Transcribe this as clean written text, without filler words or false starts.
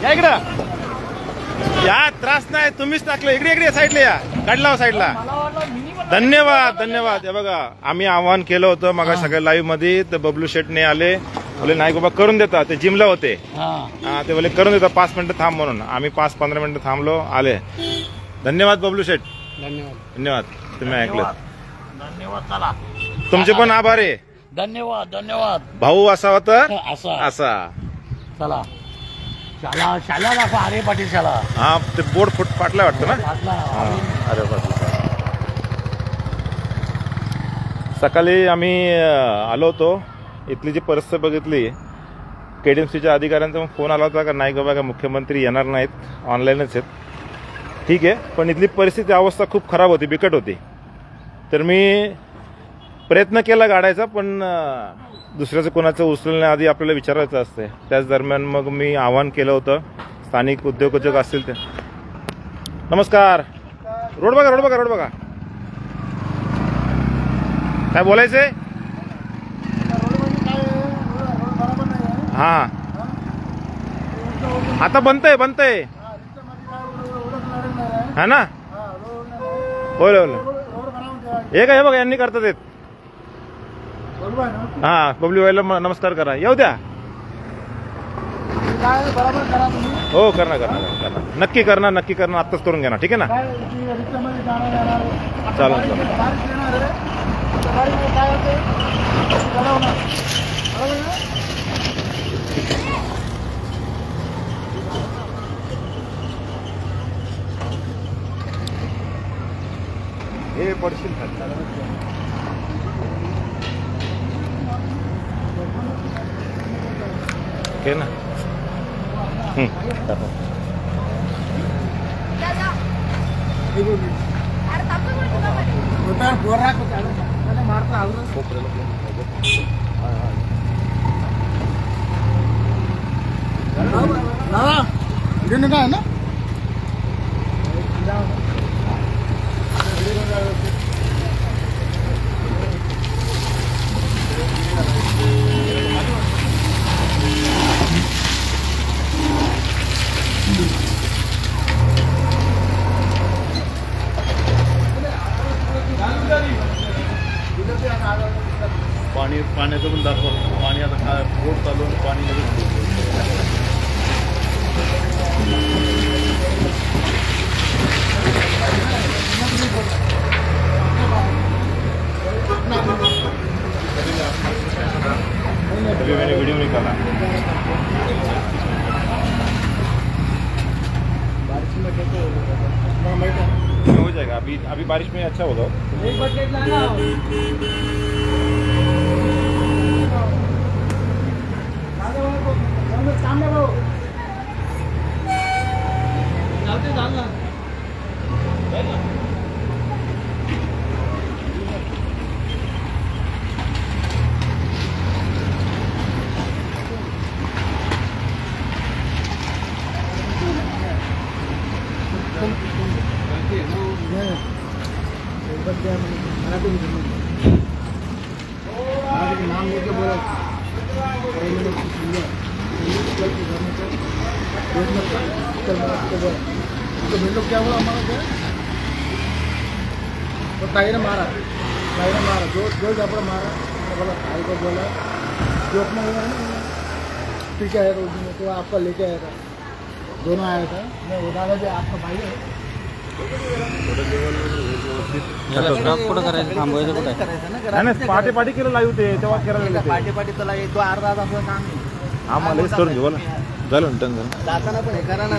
या इकडं या, त्रास नाही, तुम्हीच टाकलं. इकडे इकडे साईडला या, काढला साईडला. धन्यवाद धन्यवाद. हे बघा आम्ही आव्हान केलं होतं मग सगळ्या लाईव्ह मध्ये, तर बबलू शेटने आले, बोले नाही बाबा करून देता. ते जिमला होते, ते बोले करून देता 5 मिनिटं थांब म्हणून. आम्ही 5-15 मिनिटं थांबलो, आले. धन्यवाद बबलू शेट, धन्यवाद धन्यवाद. तुम्ही ऐकलं, धन्यवाद. चला तुमचे पण आभार आहे. धन्यवाद धन्यवाद. भाऊ असावा तर असा. चला शाला शाला दाखवा. अरे पाटील शाला. हा ते बोर्ड फाटला वाटतं ना. अरे पाटील सकाळी आम्ही आलो होतो, इथली जी परिस्थिती बघितली, KDMCच्या अधिकाऱ्यांचा फोन आला होता का नाही बाबा का मुख्यमंत्री येणार नाहीत, ऑनलाईनच आहेत. ठीक आहे, पण इथली परिस्थिती अवस्था खूप खराब होती, बिकट होती. तर मी प्रयत्न केला गाडायचा, पण दुसऱ्याचं कोणाचं उचलण्याआधी आपल्याला विचारायचं असते. त्याच दरम्यान मग मी आवाहन केलं होतं, स्थानिक उद्योजक असतील ते. नमस्कार. रोड बघा, रोड बघा, रोड बघा. काय बोलायचंय? हा आता बनतंय हा ना. होय होय. हे काय, हे बघा यांनी करतात येत. हा बबलू व्हायला नमस्कार करा, येऊ द्या. हो करणार नक्की करणार आत्ताच करून घ्या ना. ठीक आहे ना. चालेल. हे पडशील ओके ना. काय ना पाण्याचं पण दाखवा. पाणी आता काय रोड चालू, पाणी मैंने वीडियो निकाला. हो जाएगा. अभी बारिश में अच्छा होगा. नाम लेके बोला तो क्या हुआ हमारा क्या तो टायर मारा जो जब मारा बोला भाई को बोला जो अपना पीछे आया था तो आपका लेके आया था, दोनों आया था. मैं बता रहा था आपका भाई है. कुठं करायचं, थांबवायचं कुठं करायचं ना. पाठी पाठी केलं लाईव्ह ते तेव्हा करायला पाठी तर लाईव्ह तो अर्धा तास काम आहे. आम्हाला करून घेऊ ना. झालं जाताना पण हे करा ना.